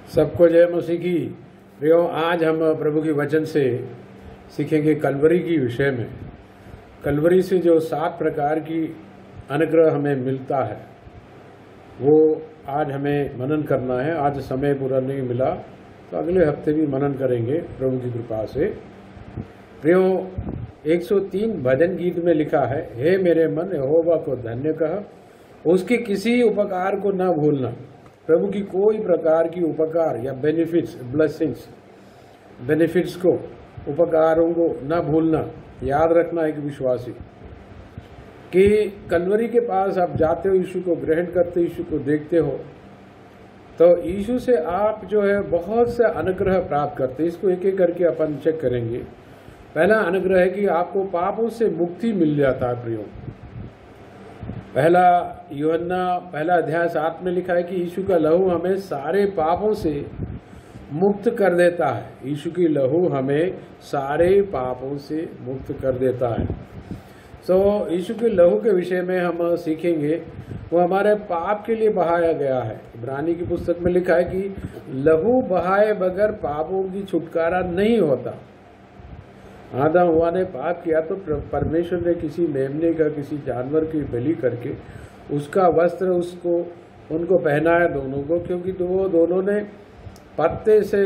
सबको जय मसीह की। प्रियो, आज हम प्रभु के वचन से सीखेंगे कलवरी की विषय में। कलवरी से जो 7 प्रकार की अनुग्रह हमें मिलता है वो आज हमें मनन करना है। आज समय पूरा नहीं मिला तो अगले हफ्ते भी मनन करेंगे प्रभु की कृपा से। प्रियो, 103 भजन गीत में लिखा है, हे मेरे मन यहोवा को धन्य कह, उसके किसी उपकार को न भूलना। प्रभु की कोई प्रकार की उपकार या बेनिफिट्स, ब्लेसिंग्स, बेनिफिट्स को, उपकारों को न भूलना। याद रखना एक विश्वासी कि कलवरी के पास आप जाते हो, यीशु को ग्रहण करते, यीशु को देखते हो, तो यीशु से आप जो है बहुत से अनुग्रह प्राप्त करते। इसको एक एक करके अपन चेक करेंगे। पहला अनुग्रह है कि आपको पापों से मुक्ति मिल जाता है। प्रियो, पहला यूहन्ना पहला अध्याय 7 में लिखा है कि यीशु का लहू हमें सारे पापों से मुक्त कर देता है। यीशु की लहू हमें सारे पापों से मुक्त कर देता है। यीशु के लहू के विषय में हम सीखेंगे। वो हमारे पाप के लिए बहाया गया है। इब्रानी की पुस्तक में लिखा है कि लहू बहाए बगैर पापों की छुटकारा नहीं होता। आदम हव्वा ने पाप किया तो परमेश्वर ने किसी मेमने का, किसी जानवर की बलि करके उसका वस्त्र उनको पहनाया दोनों को, क्योंकि तो वो दोनों ने पत्ते से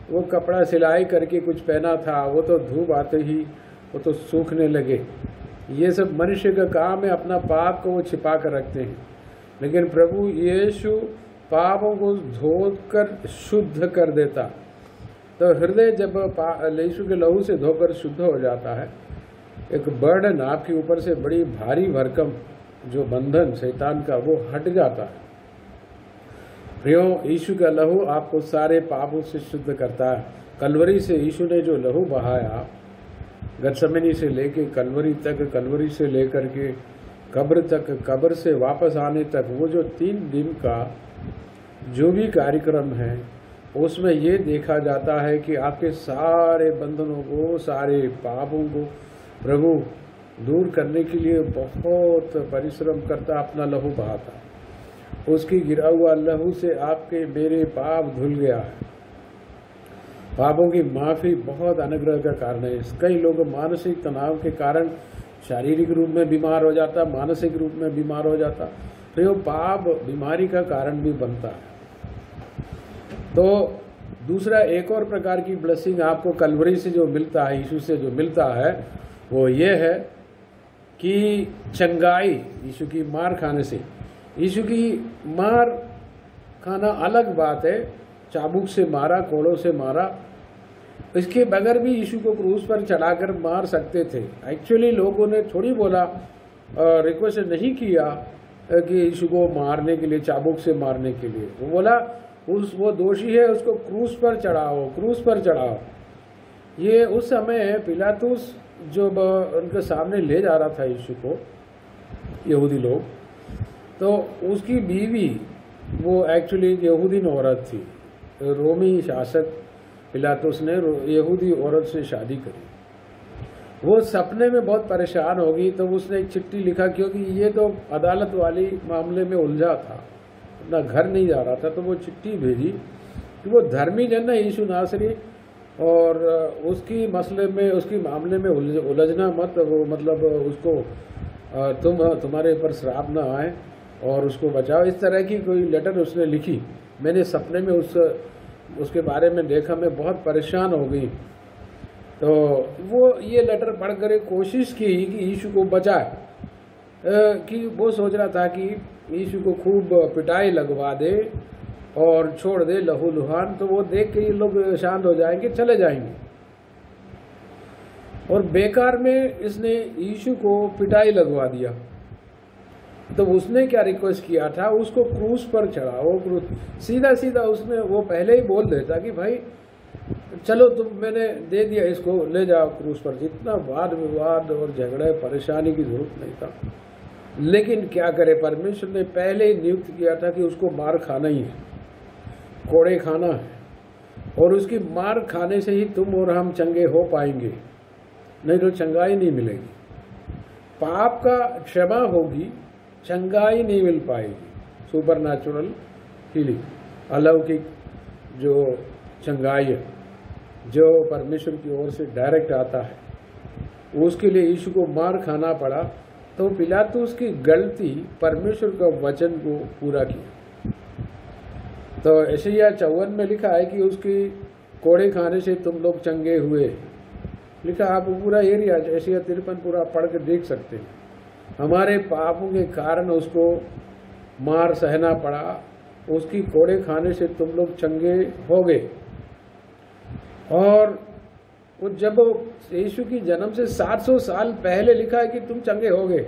वो कपड़ा सिलाई करके कुछ पहना था। वो तो धूप आते ही वो तो सूखने लगे। ये सब मनुष्य का काम है, अपना पाप को वो छिपा कर रखते हैं। लेकिन प्रभु यीशु पापों को धोकर शुद्ध कर देता। तो हृदय जब यीशु के लहू से धोकर शुद्ध हो जाता है, एक बर्डन आपके ऊपर से बड़ी भारी भरकम जो बंधन शैतान का वो हट जाता है। प्रियो, यीशु का लहू आपको सारे पापों से शुद्ध करता है। कलवरी से यीशु ने जो लहू बहाया, गतसमनी से लेके कलवरी तक, कलवरी से लेकर के कब्र तक, कब्र से वापस आने तक, वो जो 3 दिन का जो भी कार्यक्रम है उसमें ये देखा जाता है कि आपके सारे बंधनों को, सारे पापों को प्रभु दूर करने के लिए बहुत परिश्रम करता, अपना लहू बहाता। उसकी गिरा हुआ लहू से आपके मेरे पाप धुल गया है। पापों की माफ़ी बहुत अनुग्रह का कारण है। कई लोग मानसिक तनाव के कारण शारीरिक रूप में बीमार हो जाता, मानसिक रूप में बीमार हो जाता। तो पाप बीमारी का कारण भी बनता है। तो दूसरा एक और प्रकार की ब्लेसिंग आपको कलवरी से जो मिलता है, यीशु से जो मिलता है, वो ये है कि चंगाई यीशु की मार खाने से। यीशु की मार खाना अलग बात है, चाबुक से मारा, कोड़ों से मारा, इसके बगैर भी यीशु को क्रूस पर चढ़ाकर मार सकते थे। एक्चुअली लोगों ने थोड़ी बोला, रिक्वेस्ट नहीं किया कि यीशु को मारने के लिए, चाबुक से मारने के लिए। वो बोला वो दोषी है, उसको क्रूस पर चढ़ाओ, क्रूस पर चढ़ाओ। ये उस समय पिलातुस जो उनके सामने ले जा रहा था यीशु को, यहूदी लोग, तो उसकी बीवी वो एक्चुअली यहूदी औरत थी। रोमी शासक पिलातुस ने यहूदी औरत से शादी करी। वो सपने में बहुत परेशान हो गई, तो उसने एक चिट्ठी लिखा, क्योंकि ये तो अदालत वाली मामले में उलझा था, अपना घर नहीं जा रहा था। तो वो चिट्ठी भेजी कि वो धर्मी जन है यीशु नासरी, और उसकी मसले में, उसकी मामले में उलझना मत। वो मतलब उसको तुम्हारे ऊपर श्राप ना आए और उसको बचाओ। इस तरह की कोई लेटर उसने लिखी। मैंने सपने में उसके बारे में देखा, मैं बहुत परेशान हो गई। तो वो ये लेटर पढ़कर कोशिश की कि यीशु को बचाए, कि वो सोच रहा था कि यीशु को खूब पिटाई लगवा दे और छोड़ दे लहू लुहान, तो वो देख के ये लोग शांत हो जाएंगे, चले जाएंगे। और बेकार में इसने यीशु को पिटाई लगवा दिया। तो उसने क्या रिक्वेस्ट किया था, उसको क्रूस पर चढ़ाओ। सीधा सीधा उसने वो पहले ही बोल देता कि भाई चलो मैंने दे दिया, इसको ले जाओ क्रूस पर। जितना वाद विवाद और झगड़े परेशानी की जरूरत नहीं था। लेकिन क्या करे, परमेश्वर ने पहले ही नियुक्त किया था कि उसको मार खाना ही है, कोड़े खाना है, और उसकी मार खाने से ही तुम और हम चंगे हो पाएंगे, नहीं तो चंगाई नहीं मिलेगी। पाप का क्षमा होगी, चंगाई नहीं मिल पाएगी। सुपर नेचुरल हीलिंग, अलौकिक जो चंगाई है, जो परमेश्वर की ओर से डायरेक्ट आता है, उसके लिए यीशु को मार खाना पड़ा। तो पिलातुस की गलती परमेश्वर का वचन को पूरा किया। तो यशायाह 54 में लिखा है कि उसकी कोड़े खाने से तुम लोग चंगे हुए। लिखा, आप पूरा एरिया यशायाह 53 पूरा पढ़ के देख सकते हैं। हमारे पापों के कारण उसको मार सहना पड़ा, उसकी कोड़े खाने से तुम लोग चंगे हो गए। और वो जब यीशु की जन्म से 700 साल पहले लिखा है कि तुम चंगे हो गए।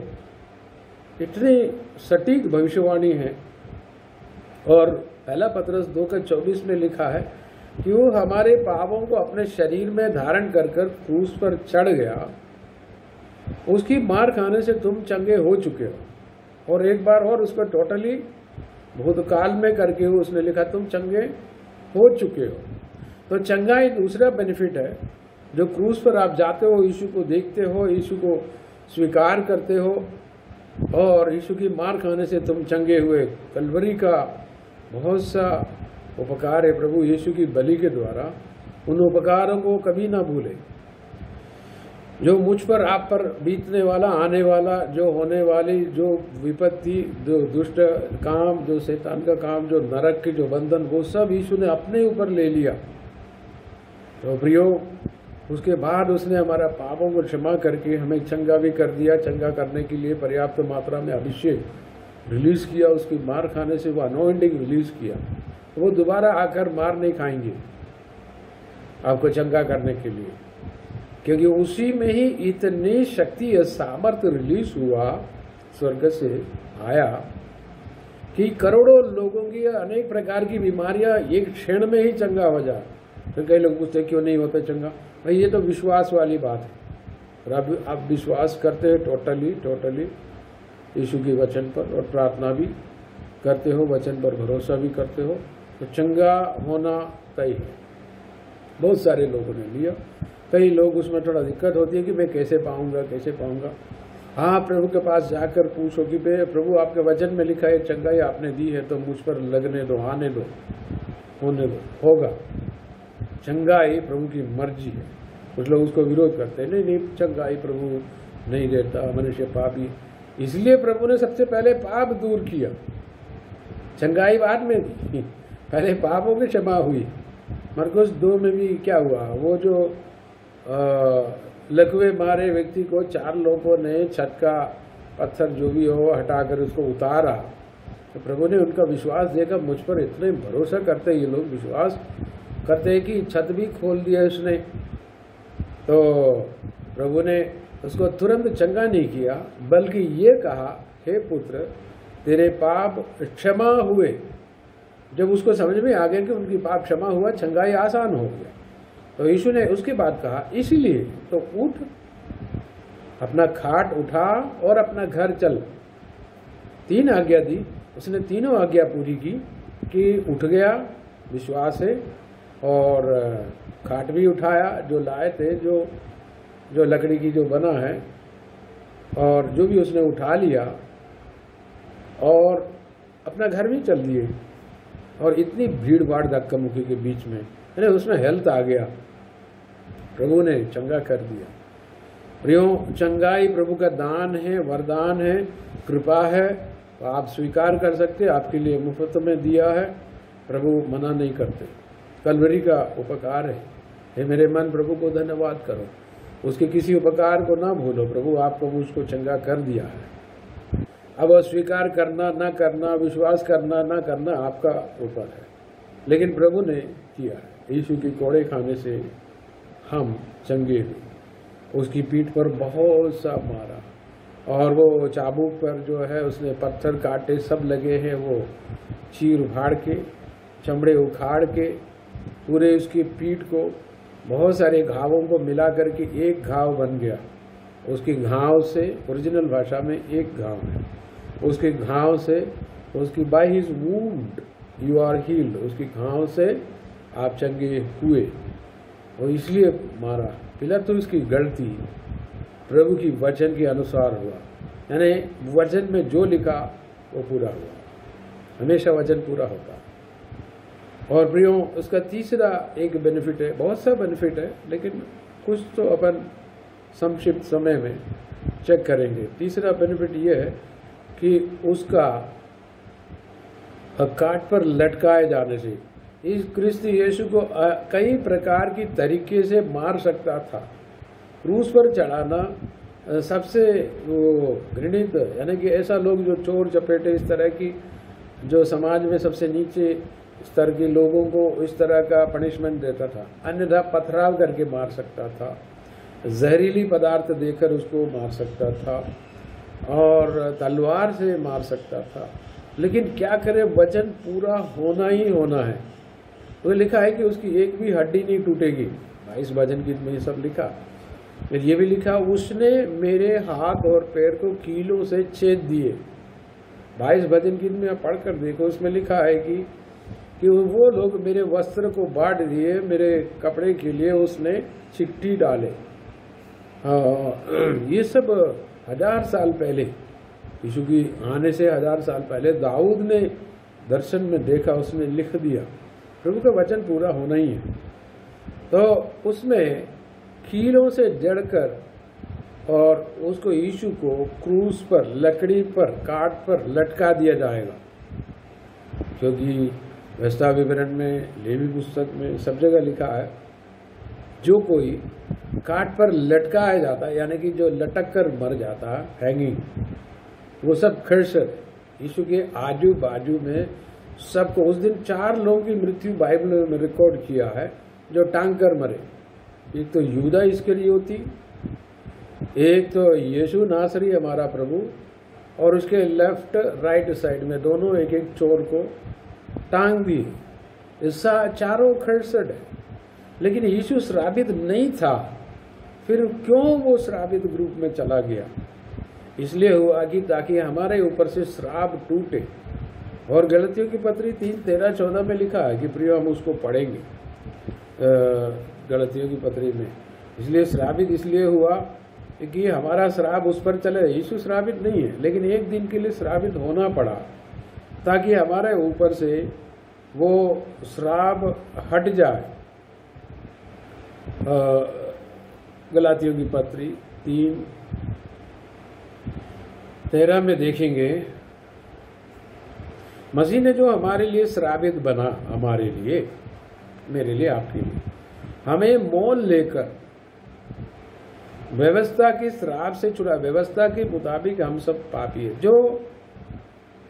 इतनी सटीक भविष्यवाणी है। और पहला पतरस 2:24 में लिखा है कि वो हमारे पापों को अपने शरीर में धारण कर कर क्रूस पर चढ़ गया, उसकी मार खाने से तुम चंगे हो चुके हो। और एक बार और उसको टोटली भूतकाल में करके उसने लिखा तुम चंगे हो चुके हो। तो चंगाई दूसरा बेनिफिट है, जो क्रूस पर आप जाते हो, यीशु को देखते हो, यीशु को स्वीकार करते हो और यीशु की मार खाने से तुम चंगे हुए। कलवरी का बहुत सा उपकार है प्रभु यीशु की बलि के द्वारा। उन उपकारों को कभी ना भूले, जो मुझ पर आप पर बीतने वाला, आने वाला, जो होने वाली जो विपत्ति, जो दुष्ट काम, जो शैतान का काम, जो नरक के जो बंधन, वो सब यीशु ने अपने ऊपर ले लिया। तो प्रियो, उसके बाद उसने हमारा पापों को क्षमा करके हमें चंगा भी कर दिया। चंगा करने के लिए पर्याप्त मात्रा में अभिषेक रिलीज किया, उसकी मार खाने से वो अनॉइंटिंग रिलीज किया। तो वो दोबारा आकर मार नहीं खाएंगे आपको चंगा करने के लिए, क्योंकि उसी में ही इतनी शक्ति या सामर्थ्य रिलीज हुआ, स्वर्ग से आया, कि करोड़ों लोगों की अनेक प्रकार की बीमारियां एक क्षण में ही चंगा हो जाए। तो कई लोग पूछते क्यों नहीं होता चंगा? भाई ये तो विश्वास वाली बात है। और आप विश्वास करते हैं टोटली यीशु के वचन पर, और प्रार्थना भी करते हो, वचन पर भरोसा भी करते हो, तो चंगा होना तय है। बहुत सारे लोगों ने लिया। कई लोग उसमें थोड़ा दिक्कत होती है कि मैं कैसे पाऊंगा। हाँ, प्रभु के पास जाकर पूछो कि प्रभु आपके वचन में लिखा है चंगाई आपने दी है, तो मुझ पर लगने दो, आने दो, होने दो, होगा। चंगाई प्रभु की मर्जी है। कुछ लोग उसको विरोध करते हैं, नहीं चंगाई प्रभु नहीं देता, मनुष्य पापी। इसलिए प्रभु ने सबसे पहले पाप दूर किया, चंगाई बाद में दी। पहले पापों की क्षमा हुई। मरकुस 2 में भी क्या हुआ, वो जो लकवे मारे व्यक्ति को 4 लोगों ने छत का पत्थर जो भी हो हटाकर उसको उतारा, तो प्रभु ने उनका विश्वास देखा। मुझ पर इतने भरोसा करते ये लोग, विश्वास करते हैं कि छत भी खोल दिया उसने। तो प्रभु ने उसको तुरंत चंगा नहीं किया, बल्कि ये कहा, हे पुत्र तेरे पाप क्षमा हुए। जब उसको समझ में आ गया कि उनकी पाप क्षमा हुआ, चंगाई आसान हो गया। तो यीशु ने उसके बाद कहा, इसीलिए तो उठ, अपना खाट उठा और अपना घर चल। 3 आज्ञा दी, उसने तीनों आज्ञा पूरी की कि उठ गया, विश्वास है, और खाट भी उठाया जो लाए थे, जो लकड़ी की जो बना है, और जो भी उसने उठा लिया, और अपना घर भी चल दिए। और इतनी भीड़ भाड़ धक्का मुक्की के बीच में उसमें हेल्थ आ गया, प्रभु ने चंगा कर दिया। प्रियो, चंगाई प्रभु का दान है, वरदान है, कृपा है। तो आप स्वीकार कर सकते, आपके लिए मुफ्त में दिया है, प्रभु मना नहीं करते। कलवरी का उपकार है। हे मेरे मन, प्रभु को धन्यवाद करो, उसके किसी उपकार को ना भूलो। प्रभु आपको उसको चंगा कर दिया है। अब स्वीकार करना ना करना, विश्वास करना ना करना आपका ऊपर है, लेकिन प्रभु ने किया है। यीशु की कोड़े खाने से हम चंगे हुए। उसकी पीठ पर बहुत सा मारा, और वो चाबुक पर जो है उसने पत्थर काटे सब लगे हैं, वो चीर उखाड़ के, चमड़े उखाड़ के, पूरे उसकी पीठ को बहुत सारे घावों को मिला करके एक घाव बन गया। उसकी घाव से, ओरिजिनल भाषा में एक घाव है, उसके घाव से, उसकी by his wound you are healed, उसकी घाव से आप चंगे हुए। और इसलिए मारा। पिलातुस उसकी गलती प्रभु की वचन के अनुसार हुआ, यानी वचन में जो लिखा वो पूरा हुआ। हमेशा वचन पूरा होता। और प्रियो, उसका तीसरा एक बेनिफिट है, बहुत सा बेनिफिट है लेकिन कुछ तो अपन संक्षिप्त समय में चेक करेंगे। तीसरा बेनिफिट ये है कि उसका काट पर लटकाए जाने से इस क्रिस्त यीशु को कई प्रकार की तरीके से मार सकता था। क्रूस पर चढ़ाना सबसे वो घृणित, यानी कि ऐसा लोग जो चोर चपेटे इस तरह की, जो समाज में सबसे नीचे स्तर के लोगों को इस तरह का पनिशमेंट देता था। अन्यथा पथराव करके मार सकता था, जहरीली पदार्थ देकर उसको मार सकता था और तलवार से मार सकता था। लेकिन क्या करे, वचन पूरा होना ही होना है। तो लिखा है कि उसकी एक भी हड्डी नहीं टूटेगी। 22 भजन गीत में ये सब लिखा। फिर ये भी लिखा, उसने मेरे हाथ और पैर को कीलों से छेद दिए। 22 भजन गीत में आप पढ़कर देखो, उसमें लिखा है कि वो लोग मेरे वस्त्र को बांट दिए, मेरे कपड़े के लिए उसने चिट्ठी डाले। ये सब 1000 साल पहले, यीशु की आने से 1000 साल पहले दाऊद ने दर्शन में देखा, उसने लिख दिया। प्रभु का वचन पूरा होना ही है। तो उसमें कीलों से जड़कर और उसको यीशु को क्रूस पर, लकड़ी पर, काट पर लटका दिया जाएगा। क्योंकि व्यवस्था विवरण में, लेवी पुस्तक में सब जगह लिखा है, जो कोई काट पर लटकाया जाता है, यानी कि जो लटक कर मर जाता है, हैंगिंग, वो सब खड़सर। यीशु के आजू बाजू में सबको, उस दिन 4 लोगों की मृत्यु बाइबल में रिकॉर्ड किया है जो टांग कर मरे। एक तो यूदा इस्करियोती, एक तो यीशु नासरी हमारा प्रभु, और उसके लेफ्ट राइट साइड में दोनों एक एक चोर को टांग दी। इसका चारों खड़सट है। लेकिन यीशु श्रापित नहीं था, फिर क्यों वो श्रापित ग्रुप में चला गया? इसलिए हुआ कि ताकि हमारे ऊपर से श्राप टूटे। और गलतियों की पत्री 3:13-14 में लिखा है कि प्रियो, हम उसको पढ़ेंगे गलतियों की पत्री में। इसलिए श्रापित इसलिए हुआ कि हमारा श्राप उस पर चले। यीशु श्रापित नहीं है, लेकिन एक दिन के लिए श्रापित होना पड़ा ताकि हमारे ऊपर से वो श्राप हट जाए। गलातियों की पत्री 3:13 में देखेंगे, मसीह ने जो हमारे लिए श्रापित बना, हमारे लिए, मेरे लिए, आपके लिए, हमें मोल लेकर व्यवस्था के श्राप से छुड़ा। व्यवस्था के मुताबिक हम सब पापी है। जो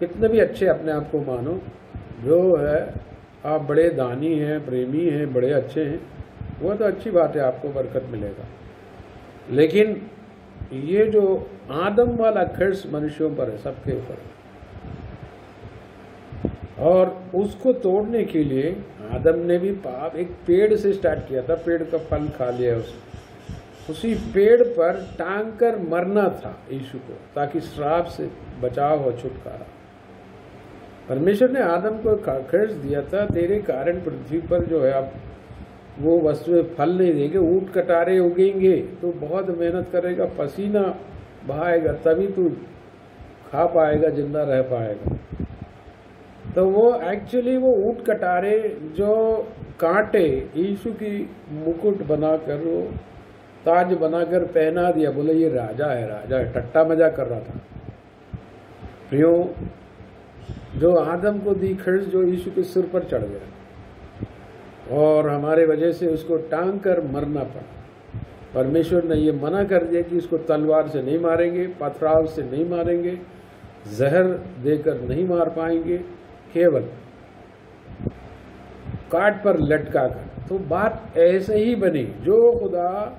कितने भी अच्छे अपने आप को मानो, जो है आप बड़े दानी हैं, प्रेमी हैं, बड़े अच्छे हैं, वो तो अच्छी बात है, आपको बरकत मिलेगा। लेकिन ये जो आदम वाला खर्च मनुष्यों पर है, सबके ऊपर है, और उसको तोड़ने के लिए आदम ने भी पाप एक पेड़ से स्टार्ट किया था। पेड़ का फल खा लिया उसने। उसी पेड़ पर टांग कर मरना था यीशु को, ताकि श्राप से बचाव हो, छुटकारा। परमेश्वर ने आदम को खर्च दिया था, तेरे कारण पृथ्वी पर जो है अब वो वस्तुएं फल नहीं देंगे, ऊंट कटारे उगेंगे, तो बहुत मेहनत करेगा, पसीना बहाएगा, तभी तू खा पाएगा, जिंदा रह पाएगा। तो वो एक्चुअली वो ऊंट कटारे जो कांटे यीशु की मुकुट बनाकर, वो ताज बनाकर पहना दिया, बोले ये राजा है, राजा है, टट्टा मजाक कर रहा था। प्रियो, जो आदम को दी खर्च, जो यीशु के सिर पर चढ़ गया और हमारे वजह से उसको टांग कर मरना पड़ा। परमेश्वर ने ये मना कर दिया कि इसको तलवार से नहीं मारेंगे, पथराव से नहीं मारेंगे, जहर देकर नहीं मार पाएंगे, केवल काट पर लटका कर। तो बात ऐसे ही बनी, जो खुदा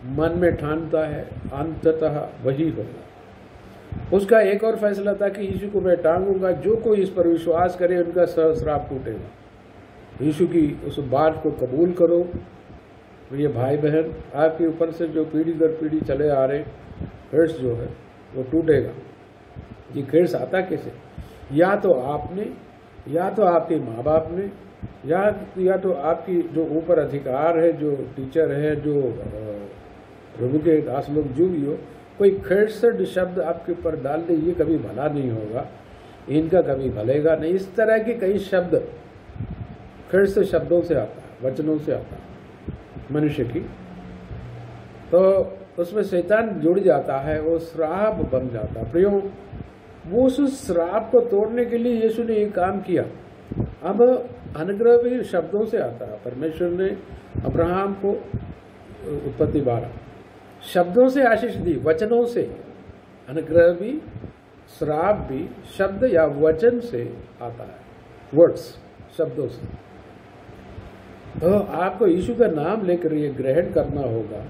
मन में ठानता है अंततः वही होगा। उसका एक और फैसला था कि यीशु को मैं टांगूंगा, जो कोई इस पर विश्वास करे उनका सहस्राप टूटेगा। यीशु की उस बात को कबूल करो। ये भाई बहन, आपके ऊपर से जो पीढ़ी दर पीढ़ी चले आ रहे कर्स जो है वो टूटेगा। ये कर्स आता कैसे? या तो आपने, या तो आपके माँ बाप ने, या तो आपकी जो ऊपर अधिकार है, जो टीचर है, जो प्रभु के दास लोग, जो भी हो, कोई खड़सट शब्द आपके ऊपर डाल दे, ये कभी भला नहीं होगा, इनका कभी भलेगा नहीं। इस तरह के कई शब्द फिर से शब्दों से आता है, वचनों से आता है मनुष्य की, तो उसमें शैतान जुड़ जाता है, वो श्राप बन जाता है। प्रियो, वो उस श्राप को तोड़ने के लिए यीशु ने ये काम किया। अब अनुग्रह भी शब्दों से आता है। परमेश्वर ने अब्राहम को उत्पत्ति 12 शब्दों से आशीष दी, वचनों से। अनुग्रह भी, श्राप भी शब्द या वचन से आता है, वर्ड्स, शब्दों से। तो आपको यीशु का नाम लेकर ये ग्रहण करना होगा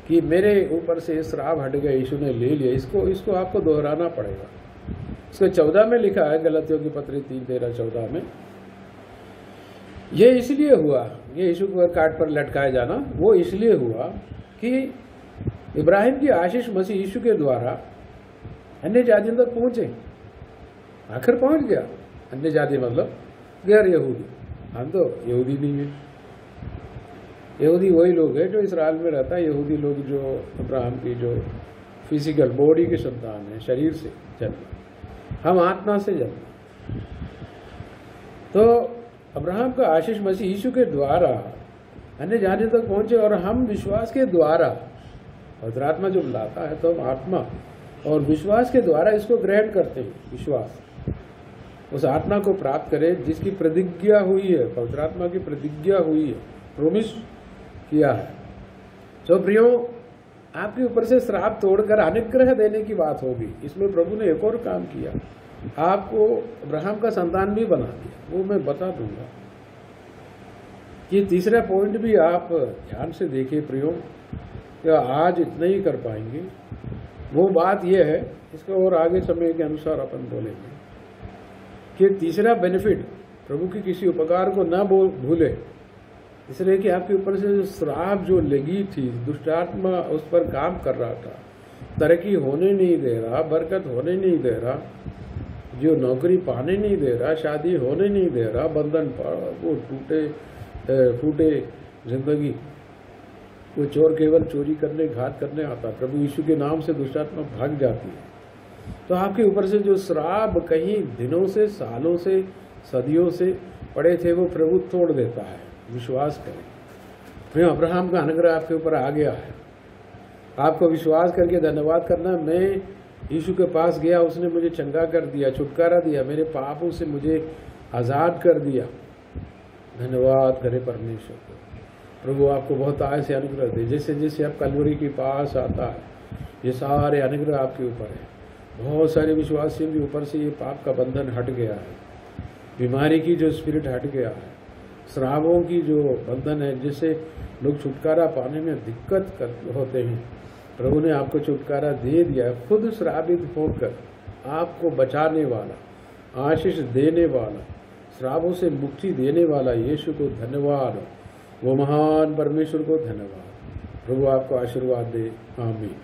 कि मेरे ऊपर से श्राप हट गया, यीशु ने ले लिया। इसको आपको दोहराना पड़ेगा। इसके 14 में लिखा है, गलतियों की पत्री 3:13-14 में, ये इसलिए हुआ, ये यीशु को काट पर लटकाया जाना वो इसलिए हुआ कि इब्राहिम की आशीष मसीह यीशु के द्वारा अन्य जातियों तक पहुंचे। आखिर पहुंच गया। अन्य जाति मतलब गैर यहूदी। हम तो यहूदी नहीं है। यहूदी वही लोग हैं जो इस्राएल में रहता है। यहूदी लोग जो अब्राहम की जो फिजिकल बॉडी की संतान है, शरीर से जन्म, हम आत्मा से जन्म। तो अब्राहम का आशीष मसीह यीशु के द्वारा अन्य जातियों तक पहुंचे, और हम विश्वास के द्वारा, पवित्र आत्मा जो लाता है तो हम आत्मा और विश्वास के द्वारा इसको ग्रहण करते हैं। विश्वास उस आत्मा को प्राप्त करें जिसकी प्रतिज्ञा हुई है, पवित्र आत्मा की प्रतिज्ञा हुई है, प्रोमिस किया है। तो प्रियो, आपके ऊपर से श्राप तोड़कर अनुग्रह देने की बात होगी। इसमें प्रभु ने एक और काम किया, आपको अब्राहम का संतान भी बना दिया। वो मैं बता दूंगा। ये तीसरा पॉइंट भी आप ध्यान से देखिए प्रियो, क्या आज इतना ही कर पाएंगे। वो बात यह है, इसका और आगे समय के अनुसार अपन बोलेंगे कि तीसरा बेनिफिट, प्रभु की किसी उपकार को न भूले, इसलिए कि आपके ऊपर से जो श्राप जो लगी थी, दुष्टात्मा उस पर काम कर रहा था, तरक्की होने नहीं दे रहा, बरकत होने नहीं दे रहा, जो नौकरी पाने नहीं दे रहा, शादी होने नहीं दे रहा, बंधन पर वो फूटे जिंदगी। वो चोर केवल चोरी करने, घात करने आता, प्रभु यीशु के नाम से दुष्टात्मा भाग जाती है। तो आपके ऊपर से जो श्राप कहीं दिनों से, सालों से, सदियों से पड़े थे, वो प्रभु तोड़ देता है। विश्वास करें। मैं अब्राहम का अनुग्रह आपके ऊपर आ गया है। आपको विश्वास करके धन्यवाद करना। मैं यीशु के पास गया, उसने मुझे चंगा कर दिया, छुटकारा दिया, मेरे पापों से मुझे आज़ाद कर दिया। धन्यवाद करे परमेश्वर को। प्रभु आपको बहुत आय से अनुग्रह दे। जैसे जैसे आप कलवरी के पास आता है, ये सारे अनुग्रह आपके ऊपर है। बहुत सारे विश्वासियों के ऊपर से ये पाप का बंधन हट गया है, बीमारी की जो स्पिरिट हट गया है, श्रावों की जो बंधन है, जिससे लोग छुटकारा पाने में दिक्कत होते हैं, प्रभु ने आपको छुटकारा दे दिया। खुद श्रावित होकर आपको बचाने वाला, आशीष देने वाला, श्रावों से मुक्ति देने वाला यीशु को धन्यवाद। वो महान परमेश्वर को धन्यवाद। प्रभु आपको आशीर्वाद दे। आमीन।